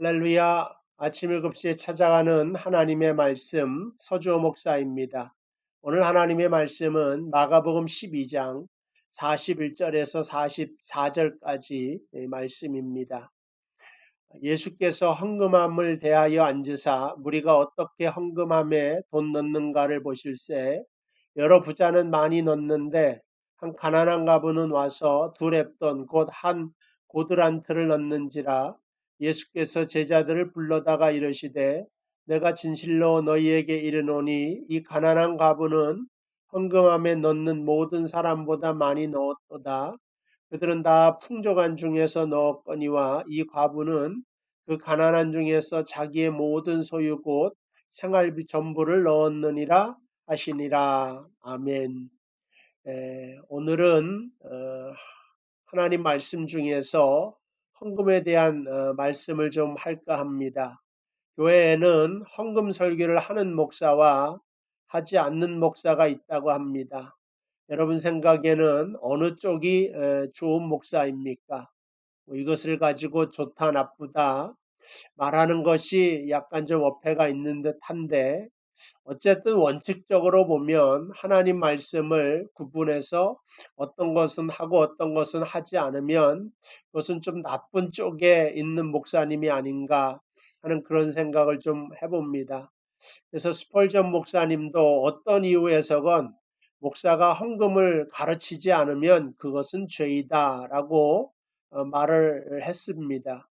할렐루야. 아침 7시에 찾아가는 하나님의 말씀 서주호 목사입니다. 오늘 하나님의 말씀은 마가복음 12장 41절에서 44절까지 말씀입니다. 예수께서 헌금함을 대하여 앉으사 무리가 어떻게 헌금함에 돈 넣는가를 보실새 여러 부자는 많이 넣는데 한 가난한 가부는 와서 두 렙돈 곧 한 고드란트를 넣는지라. 예수께서 제자들을 불러다가 이르시되 내가 진실로 너희에게 이르노니 이 가난한 가부는 헌금함에 넣는 모든 사람보다 많이 넣었도다. 그들은 다 풍족한 중에서 넣었거니와 이 과부는 그 가난한 중에서 자기의 모든 소유 곧 생활비 전부를 넣었느니라 하시니라. 아멘. 오늘은 하나님 말씀 중에서 헌금에 대한 말씀을 좀 할까 합니다. 교회에는 헌금 설교를 하는 목사와 하지 않는 목사가 있다고 합니다. 여러분 생각에는 어느 쪽이 좋은 목사입니까? 이것을 가지고 좋다 나쁘다 말하는 것이 약간 좀 어폐가 있는 듯한데, 어쨌든 원칙적으로 보면 하나님 말씀을 구분해서 어떤 것은 하고 어떤 것은 하지 않으면 그것은 좀 나쁜 쪽에 있는 목사님이 아닌가 하는 그런 생각을 좀 해봅니다. 그래서 스펄전 목사님도 어떤 이유에서건 목사가 헌금을 가르치지 않으면 그것은 죄이다라고 말을 했습니다.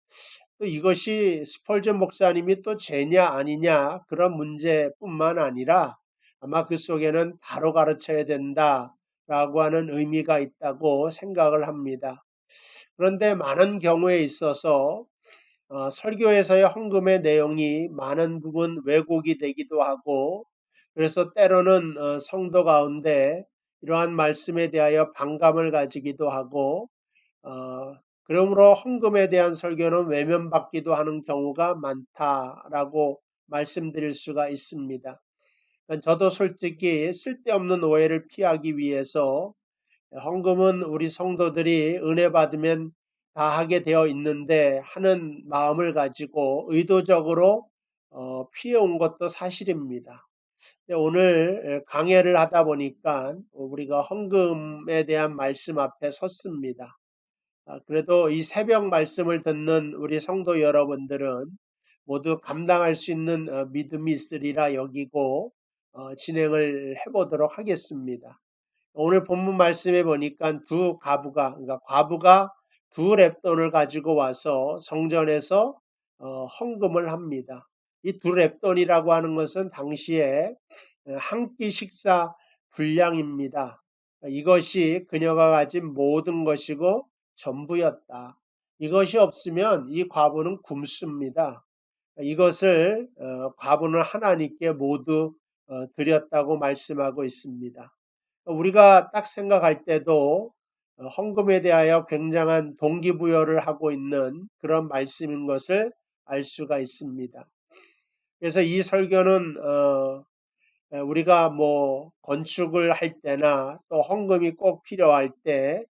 또 이것이 스펄전 목사님이 또 죄냐 아니냐 그런 문제뿐만 아니라 아마 그 속에는 바로 가르쳐야 된다라고 하는 의미가 있다고 생각을 합니다. 그런데 많은 경우에 있어서 설교에서의 헌금의 내용이 많은 부분 왜곡이 되기도 하고, 그래서 때로는 성도 가운데 이러한 말씀에 대하여 반감을 가지기도 하고, 그러므로 헌금에 대한 설교는 외면받기도 하는 경우가 많다라고 말씀드릴 수가 있습니다. 저도 솔직히 쓸데없는 오해를 피하기 위해서 헌금은 우리 성도들이 은혜 받으면 다 하게 되어 있는데 하는 마음을 가지고 의도적으로 피해온 것도 사실입니다. 오늘 강해를 하다 보니까 우리가 헌금에 대한 말씀 앞에 섰습니다. 그래도 이 새벽 말씀을 듣는 우리 성도 여러분들은 모두 감당할 수 있는 믿음이 있으리라 여기고 진행을 해보도록 하겠습니다. 오늘 본문 말씀에 보니까 그러니까 과부가 두 렙돈을 가지고 와서 성전에서 헌금을 합니다. 이 두 렙돈이라고 하는 것은 당시에 한 끼 식사 분량입니다. 이것이 그녀가 가진 모든 것이고 전부였다. 이것이 없으면 이 과부는 굶습니다. 이것을 과부는 하나님께 모두 드렸다고 말씀하고 있습니다. 우리가 딱 생각할 때도 헌금에 대하여 굉장한 동기부여를 하고 있는 그런 말씀인 것을 알 수가 있습니다. 그래서 이 설교는 우리가 뭐 건축을 할 때나 또 헌금이 꼭 필요할 때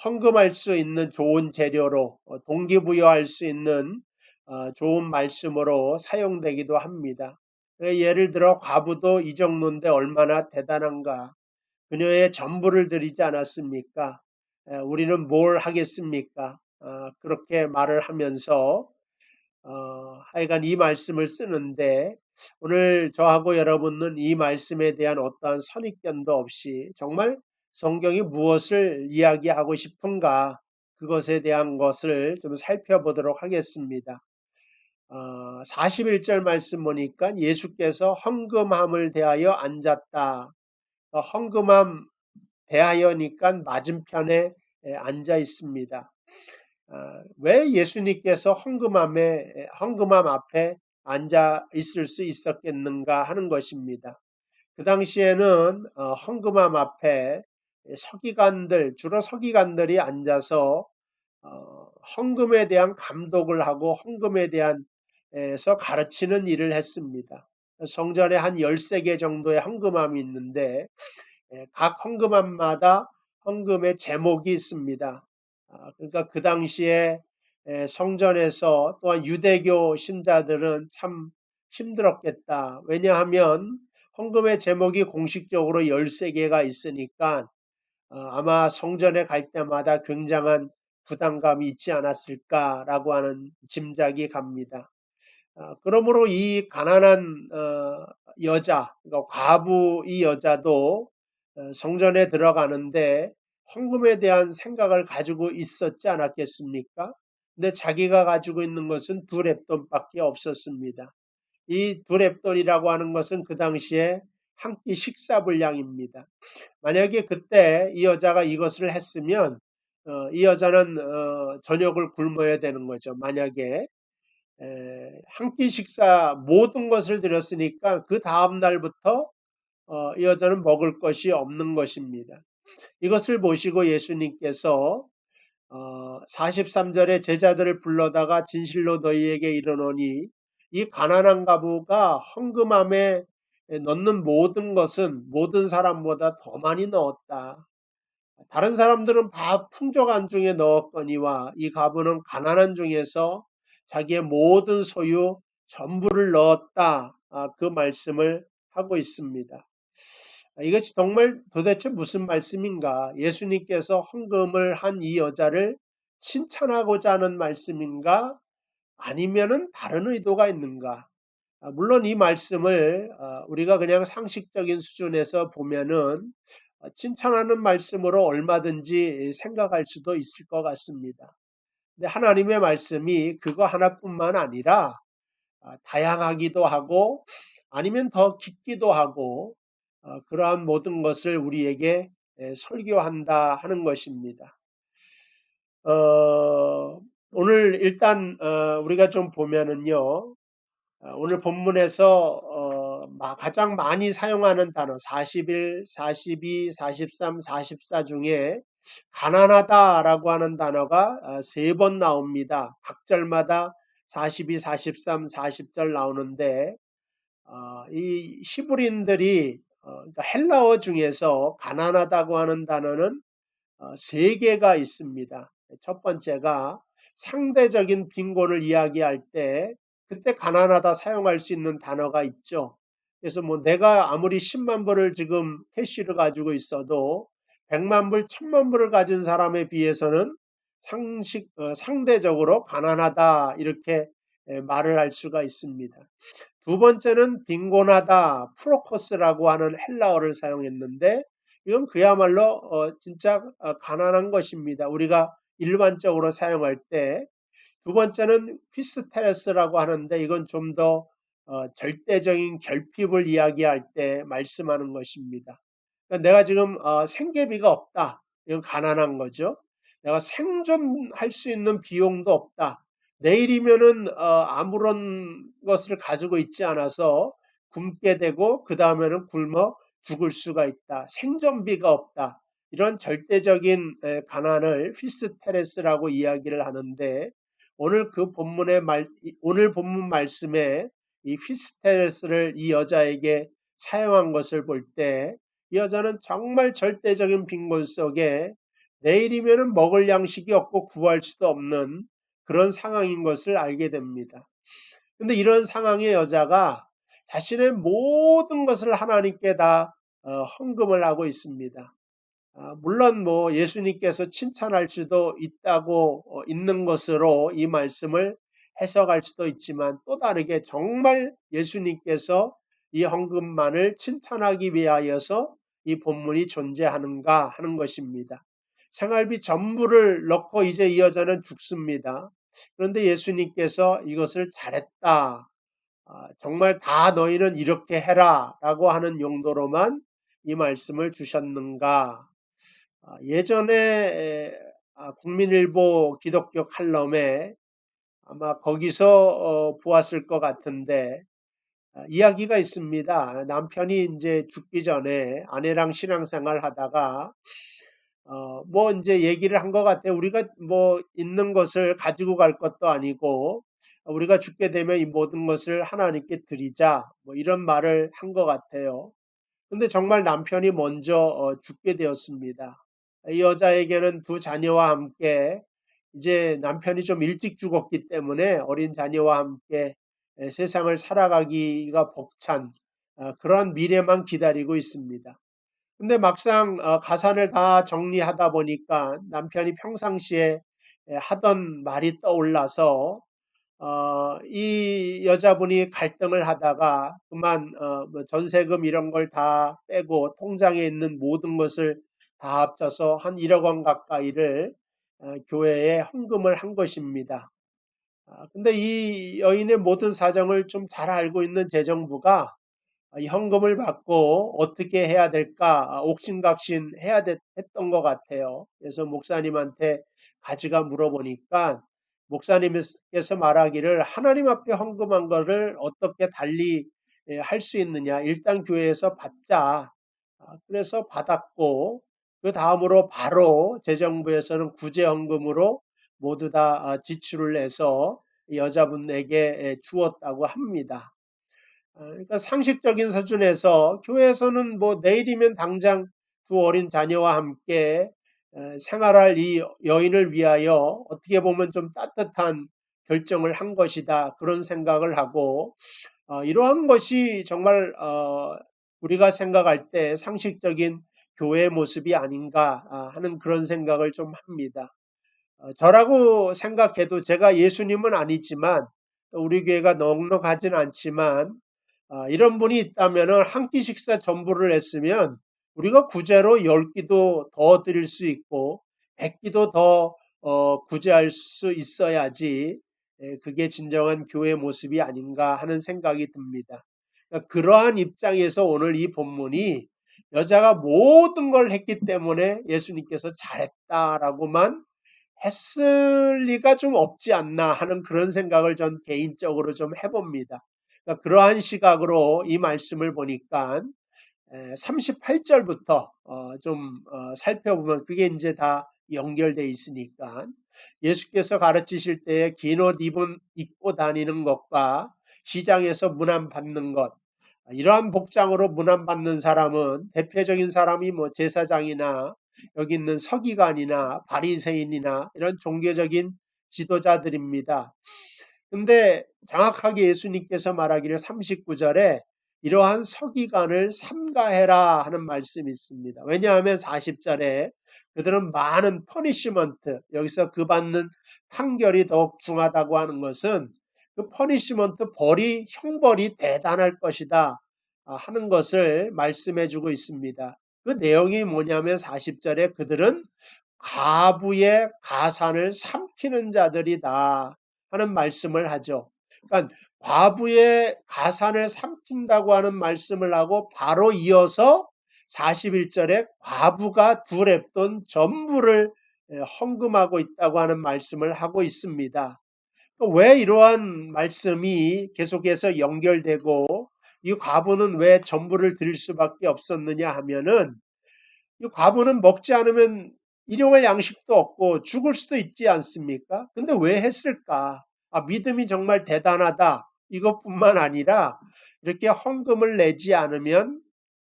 헌금할 수 있는 좋은 재료로 동기부여할 수 있는 좋은 말씀으로 사용되기도 합니다. 예를 들어 과부도 이 정도인데 얼마나 대단한가. 그녀의 전부를 드리지 않았습니까? 우리는 뭘 하겠습니까? 그렇게 말을 하면서 하여간 이 말씀을 쓰는데, 오늘 저하고 여러분은 이 말씀에 대한 어떠한 선입견도 없이 정말 성경이 무엇을 이야기하고 싶은가, 그것에 대한 것을 좀 살펴보도록 하겠습니다. 41절 말씀 보니까 예수께서 헌금함을 대하여 앉았다. 헌금함 대하여니까 맞은편에 앉아 있습니다. 왜 예수님께서 헌금함 앞에 앉아 있을 수 있었겠는가 하는 것입니다. 그 당시에는 헌금함 앞에 서기관들, 주로 서기관들이 앉아서 헌금에 대한 감독을 하고 헌금에 대한에서 가르치는 일을 했습니다. 성전에 한 13개 정도의 헌금함이 있는데 각 헌금함마다 헌금의 제목이 있습니다. 그러니까 그 당시에 성전에서 또한 유대교 신자들은 참 힘들었겠다. 왜냐하면 헌금의 제목이 공식적으로 13개가 있으니까 아마 성전에 갈 때마다 굉장한 부담감이 있지 않았을까라고 하는 짐작이 갑니다. 그러므로 이 가난한 여자, 그러니까 과부 이 여자도 성전에 들어가는데 헌금에 대한 생각을 가지고 있었지 않았겠습니까? 근데 자기가 가지고 있는 것은 2렙돈밖에 없었습니다. 이 2렙돈이라고 하는 것은 그 당시에 한 끼 식사 분량입니다. 만약에 그때 이 여자가 이것을 했으면 이 여자는 저녁을 굶어야 되는 거죠. 만약에 한 끼 식사 모든 것을 드렸으니까 그 다음 날부터 이 여자는 먹을 것이 없는 것입니다. 이것을 보시고 예수님께서 43절에 제자들을 불러다가 진실로 너희에게 이르노니 이 가난한 과부가 헌금함에 넣는 모든 것은 모든 사람보다 더 많이 넣었다. 다른 사람들은 다 풍족한 중에 넣었거니와 이 과부는 가난한 중에서 자기의 모든 소유 전부를 넣었다. 그 말씀을 하고 있습니다. 이것이 정말 도대체 무슨 말씀인가? 예수님께서 헌금을 한 이 여자를 칭찬하고자 하는 말씀인가? 아니면은 다른 의도가 있는가? 물론 이 말씀을 우리가 그냥 상식적인 수준에서 보면은 칭찬하는 말씀으로 얼마든지 생각할 수도 있을 것 같습니다. 근데 하나님의 말씀이 그거 하나뿐만 아니라 다양하기도 하고 아니면 더 깊기도 하고 그러한 모든 것을 우리에게 설교한다 하는 것입니다. 오늘 일단 우리가 좀 보면은요. 오늘 본문에서 가장 많이 사용하는 단어 41, 42, 43, 44 중에 가난하다라고 하는 단어가 3번 나옵니다. 각 절마다 42, 43, 40절 나오는데 이 히브리인들이 그러니까 헬라어 중에서 가난하다고 하는 단어는 3개가 있습니다. 첫 번째가 상대적인 빈곤을 이야기할 때 그때 가난하다 사용할 수 있는 단어가 있죠. 그래서 뭐 내가 아무리 10만 불을 지금 캐시를 가지고 있어도 100만 불, 1000만 불을 가진 사람에 비해서는 상대적으로 가난하다 이렇게 말을 할 수가 있습니다. 두 번째는 빈곤하다, 프로코스라고 하는 헬라어를 사용했는데 이건 그야말로 진짜 가난한 것입니다. 우리가 일반적으로 사용할 때. 두 번째는 퀴스테레스라고 하는데 이건 좀 더 절대적인 결핍을 이야기할 때 말씀하는 것입니다. 그러니까 내가 지금 생계비가 없다. 이건 가난한 거죠. 내가 생존할 수 있는 비용도 없다. 내일이면은 아무런 것을 가지고 있지 않아서 굶게 되고 그 다음에는 굶어 죽을 수가 있다. 생존비가 없다. 이런 절대적인 가난을 휘스테레스라고 이야기를 하는데 오늘 오늘 본문 말씀에 이 휘스테레스를 이 여자에게 사용한 것을 볼 때 이 여자는 정말 절대적인 빈곤 속에 내일이면은 먹을 양식이 없고 구할 수도 없는 그런 상황인 것을 알게 됩니다. 근데 이런 상황의 여자가 자신의 모든 것을 하나님께 다 헌금을 하고 있습니다. 물론 뭐 예수님께서 칭찬할 수도 있다고 있는 것으로 이 말씀을 해석할 수도 있지만 또 다르게 정말 예수님께서 이 헌금만을 칭찬하기 위하여서 이 본문이 존재하는가 하는 것입니다. 생활비 전부를 넣고 이제 이 여자는 죽습니다. 그런데 예수님께서 이것을 잘했다. 정말 다 너희는 이렇게 해라 라고 하는 용도로만 이 말씀을 주셨는가. 예전에 국민일보 기독교 칼럼에 아마 거기서 보았을 것 같은데 이야기가 있습니다. 남편이 이제 죽기 전에 아내랑 신앙생활 하다가 뭐 이제 얘기를 한 것 같아요. 우리가 뭐 있는 것을 가지고 갈 것도 아니고 우리가 죽게 되면 이 모든 것을 하나님께 드리자 뭐 이런 말을 한 것 같아요. 근데 정말 남편이 먼저 죽게 되었습니다. 이 여자에게는 두 자녀와 함께 이제 남편이 좀 일찍 죽었기 때문에 어린 자녀와 함께 세상을 살아가기가 벅찬 그런 미래만 기다리고 있습니다. 근데 막상 가산을 다 정리하다 보니까 남편이 평상시에 하던 말이 떠올라서 이 여자분이 갈등을 하다가 그만 뭐 전세금 이런 걸 다 빼고 통장에 있는 모든 것을 다 합쳐서 한 1억 원 가까이를 교회에 헌금을 한 것입니다. 근데 이 여인의 모든 사정을 좀 잘 알고 있는 재정부가 이 헌금을 받고 어떻게 해야 될까 옥신각신 했던 것 같아요. 그래서 목사님한테 가지가 물어보니까 목사님께서 말하기를 하나님 앞에 헌금한 거를 어떻게 달리 할 수 있느냐. 일단 교회에서 받자. 그래서 받았고 그 다음으로 바로 재정부에서는 구제 헌금으로 모두 다 지출을 해서 여자분에게 주었다고 합니다. 그러니까 상식적인 수준에서 교회에서는 뭐 내일이면 당장 두 어린 자녀와 함께 생활할 이 여인을 위하여 어떻게 보면 좀 따뜻한 결정을 한 것이다. 그런 생각을 하고 이러한 것이 정말 우리가 생각할 때 상식적인 교회의 모습이 아닌가 하는 그런 생각을 좀 합니다. 저라고 생각해도 제가 예수님은 아니지만 우리 교회가 넉넉하진 않지만 이런 분이 있다면 한 끼 식사 전부를 했으면 우리가 구제로 10끼도 더 드릴 수 있고 100끼도 더 구제할 수 있어야지 그게 진정한 교회 모습이 아닌가 하는 생각이 듭니다. 그러니까 그러한 입장에서 오늘 이 본문이 여자가 모든 걸 했기 때문에 예수님께서 잘했다라고만 했을 리가 좀 없지 않나 하는 그런 생각을 전 개인적으로 좀 해봅니다. 그러니까 그러한 시각으로 이 말씀을 보니까 38절부터 좀 살펴보면 그게 이제 다 연결돼 있으니까 예수께서 가르치실 때에 긴 옷 입고 다니는 것과 시장에서 문안 받는 것 이러한 복장으로 문안받는 사람은 대표적인 사람이 뭐 제사장이나 여기 있는 서기관이나 바리새인이나 이런 종교적인 지도자들입니다. 근데 정확하게 예수님께서 말하기를 39절에 이러한 서기관을 삼가해라 하는 말씀이 있습니다. 왜냐하면 40절에 그들은 많은 퍼니시먼트, 여기서 그 받는 판결이 더욱 중하다고 하는 것은 그 퍼니시먼트 형벌이 대단할 것이다 하는 것을 말씀해 주고 있습니다. 그 내용이 뭐냐면 40절에 그들은 가부의 가산을 삼키는 자들이다 하는 말씀을 하죠. 그러니까 과부의 가산을 삼킨다고 하는 말씀을 하고 바로 이어서 41절에 과부가 두 랩돈 전부를 헌금하고 있다고 하는 말씀을 하고 있습니다. 왜 이러한 말씀이 계속해서 연결되고 이 과부는 왜 전부를 드릴 수밖에 없었느냐 하면은 이 과부는 먹지 않으면 일용할 양식도 없고 죽을 수도 있지 않습니까? 근데 왜 했을까? 믿음이 정말 대단하다. 이것뿐만 아니라 이렇게 헌금을 내지 않으면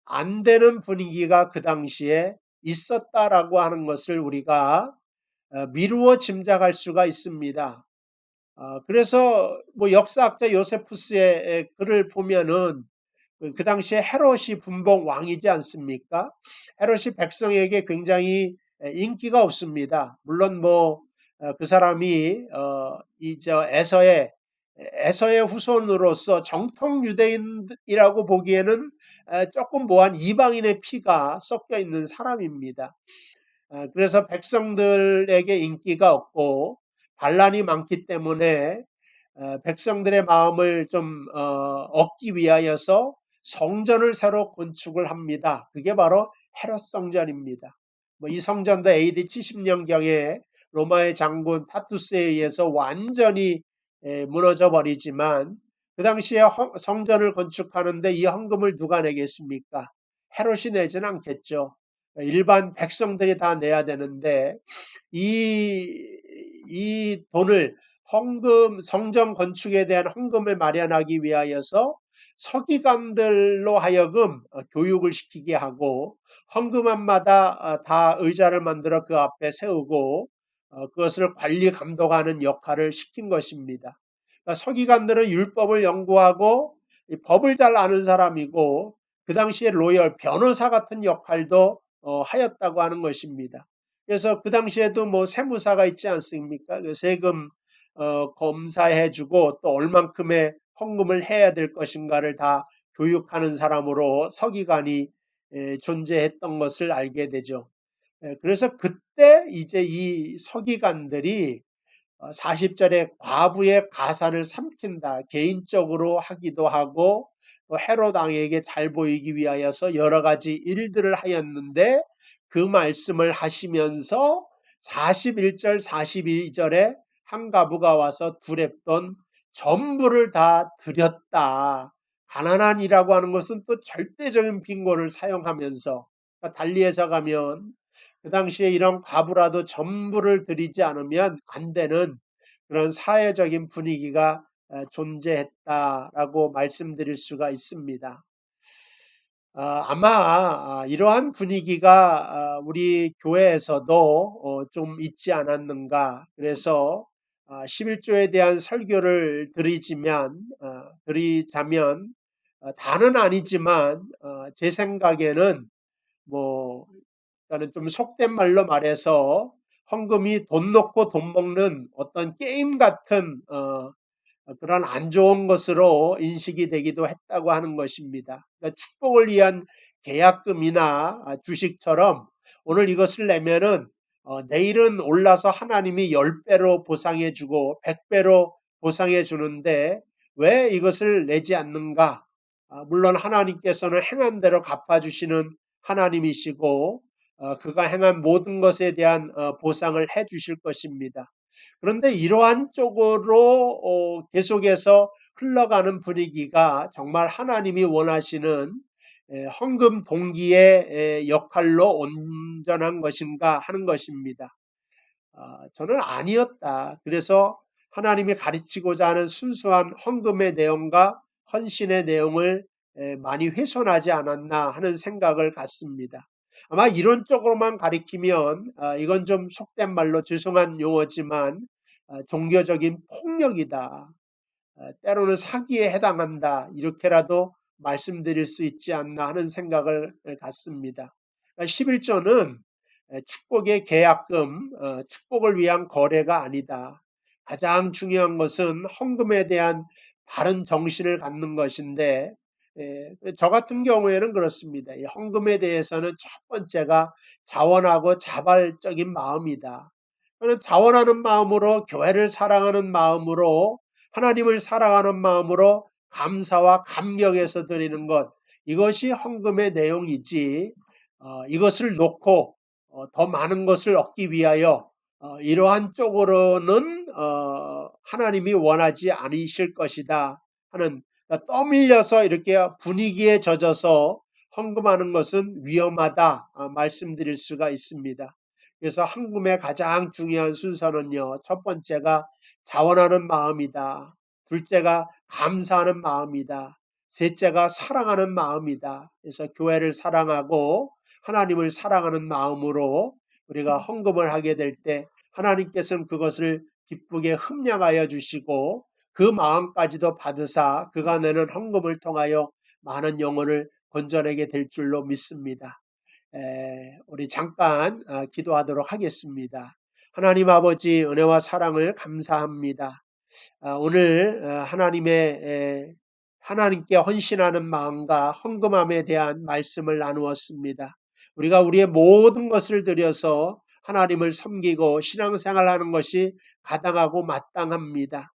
안 되는 분위기가 그 당시에 있었다라고 하는 것을 우리가 미루어 짐작할 수가 있습니다. 그래서 뭐 역사학자 요세푸스의 글을 보면은 그 당시에 헤롯이 분봉 왕이지 않습니까? 헤롯이 백성에게 굉장히 인기가 없습니다. 물론 뭐 그 사람이 이저 에서의 후손으로서 정통 유대인이라고 보기에는 조금 뭐한 이방인의 피가 섞여 있는 사람입니다. 그래서 백성들에게 인기가 없고 반란이 많기 때문에 백성들의 마음을 좀 얻기 위하여서 성전을 새로 건축을 합니다. 그게 바로 헤롯 성전입니다. 이 성전도 AD 70년경에 로마의 장군 타투스에 의해서 완전히 무너져 버리지만 그 당시에 성전을 건축하는데 이 헌금을 누가 내겠습니까? 헤롯이 내지는 않겠죠. 일반 백성들이 다 내야 되는데 이 돈을 성전 건축에 대한 헌금을 마련하기 위하여서 서기관들로 하여금 교육을 시키게 하고 헌금함마다 다 의자를 만들어 그 앞에 세우고 그것을 관리 감독하는 역할을 시킨 것입니다. 그러니까 서기관들은 율법을 연구하고 이 법을 잘 아는 사람이고 그 당시에 로열 변호사 같은 역할도 하였다고 하는 것입니다. 그래서 그 당시에도 뭐 세무사가 있지 않습니까? 그 세금 검사해주고 또 얼만큼의 헌금을 해야 될 것인가를 다 교육하는 사람으로 서기관이 존재했던 것을 알게 되죠. 그래서 그때 이제 이 서기관들이 40절에 과부의 가산을 삼킨다. 개인적으로 하기도 하고 또 헤롯 왕에게 잘 보이기 위하여서 여러 가지 일들을 하였는데 그 말씀을 하시면서 41절 42절에 한 가부가 와서 두렵돈 전부를 다 드렸다. 가난한이라고 하는 것은 또 절대적인 빈곤을 사용하면서 그러니까 달리해서 가면 그 당시에 이런 과부라도 전부를 드리지 않으면 안 되는 그런 사회적인 분위기가 존재했다라고 말씀드릴 수가 있습니다. 아마 이러한 분위기가 우리 교회에서도 좀 있지 않았는가. 그래서 11조에 대한 설교를 드리자면 다는 아니지만 제 생각에는 뭐 나는 좀 속된 말로 말해서 헌금이 돈 놓고 돈 먹는 어떤 게임 같은 그런 안 좋은 것으로 인식이 되기도 했다고 하는 것입니다. 그러니까 축복을 위한 계약금이나 주식처럼 오늘 이것을 내면은 내일은 올라서 하나님이 10배로 보상해주고 100배로 보상해주는데 왜 이것을 내지 않는가? 물론 하나님께서는 행한 대로 갚아주시는 하나님이시고 그가 행한 모든 것에 대한 보상을 해주실 것입니다. 그런데 이러한 쪽으로 계속해서 흘러가는 분위기가 정말 하나님이 원하시는 헌금 동기의 역할로 온전한 것인가 하는 것입니다. 저는 아니었다. 그래서 하나님이 가르치고자 하는 순수한 헌금의 내용과 헌신의 내용을 많이 훼손하지 않았나 하는 생각을 갖습니다. 아마 이론적으로만 가리키면 이건 좀 속된 말로 죄송한 용어지만 종교적인 폭력이다. 때로는 사기에 해당한다. 이렇게라도 말씀드릴 수 있지 않나 하는 생각을 갖습니다. 11조는 축복의 계약금, 축복을 위한 거래가 아니다. 가장 중요한 것은 헌금에 대한 바른 정신을 갖는 것인데 저 같은 경우에는 그렇습니다. 이 헌금에 대해서는 첫 번째가 자원하고 자발적인 마음이다. 저는 자원하는 마음으로 교회를 사랑하는 마음으로 하나님을 사랑하는 마음으로 감사와 감격에서 드리는 것 이것이 헌금의 내용이지 이것을 놓고 더 많은 것을 얻기 위하여 이러한 쪽으로는 하나님이 원하지 않으실 것이다 하는 그러니까 떠밀려서 이렇게 분위기에 젖어서 헌금하는 것은 위험하다 말씀드릴 수가 있습니다. 그래서 헌금의 가장 중요한 순서는요. 첫 번째가 자원하는 마음이다. 둘째가 감사하는 마음이다. 셋째가 사랑하는 마음이다. 그래서 교회를 사랑하고 하나님을 사랑하는 마음으로 우리가 헌금을 하게 될 때 하나님께서는 그것을 기쁘게 흠량하여 주시고 그 마음까지도 받으사 그가 내는 헌금을 통하여 많은 영혼을 건져내게 될 줄로 믿습니다. 우리 잠깐 기도하도록 하겠습니다. 하나님 아버지 은혜와 사랑을 감사합니다. 오늘 하나님께 헌신하는 마음과 헌금함에 대한 말씀을 나누었습니다. 우리가 우리의 모든 것을 들여서 하나님을 섬기고 신앙생활하는 것이 가당하고 마땅합니다.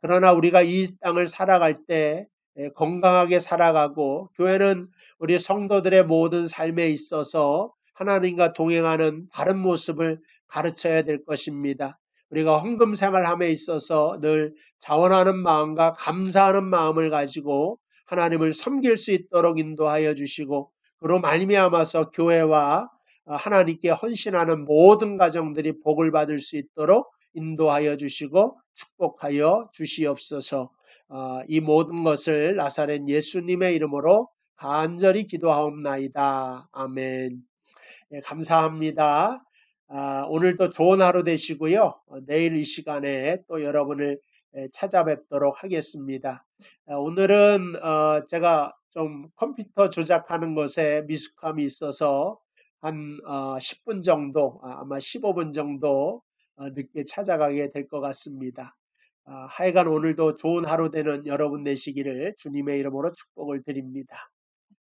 그러나 우리가 이 땅을 살아갈 때 건강하게 살아가고 교회는 우리 성도들의 모든 삶에 있어서 하나님과 동행하는 바른 모습을 가르쳐야 될 것입니다. 우리가 헌금 생활함에 있어서 늘 자원하는 마음과 감사하는 마음을 가지고 하나님을 섬길 수 있도록 인도하여 주시고 그로 말미암아서 교회와 하나님께 헌신하는 모든 가정들이 복을 받을 수 있도록 인도하여 주시고 축복하여 주시옵소서. 이 모든 것을 나사렛 예수님의 이름으로 간절히 기도하옵나이다. 아멘. 감사합니다. 오늘도 좋은 하루 되시고요. 내일 이 시간에 또 여러분을 찾아뵙도록 하겠습니다. 오늘은 제가 좀 컴퓨터 조작하는 것에 미숙함이 있어서 한 10분 정도, 아마 15분 정도 늦게 찾아가게 될 것 같습니다. 하여간 오늘도 좋은 하루 되는 여러분 되시기를 주님의 이름으로 축복을 드립니다.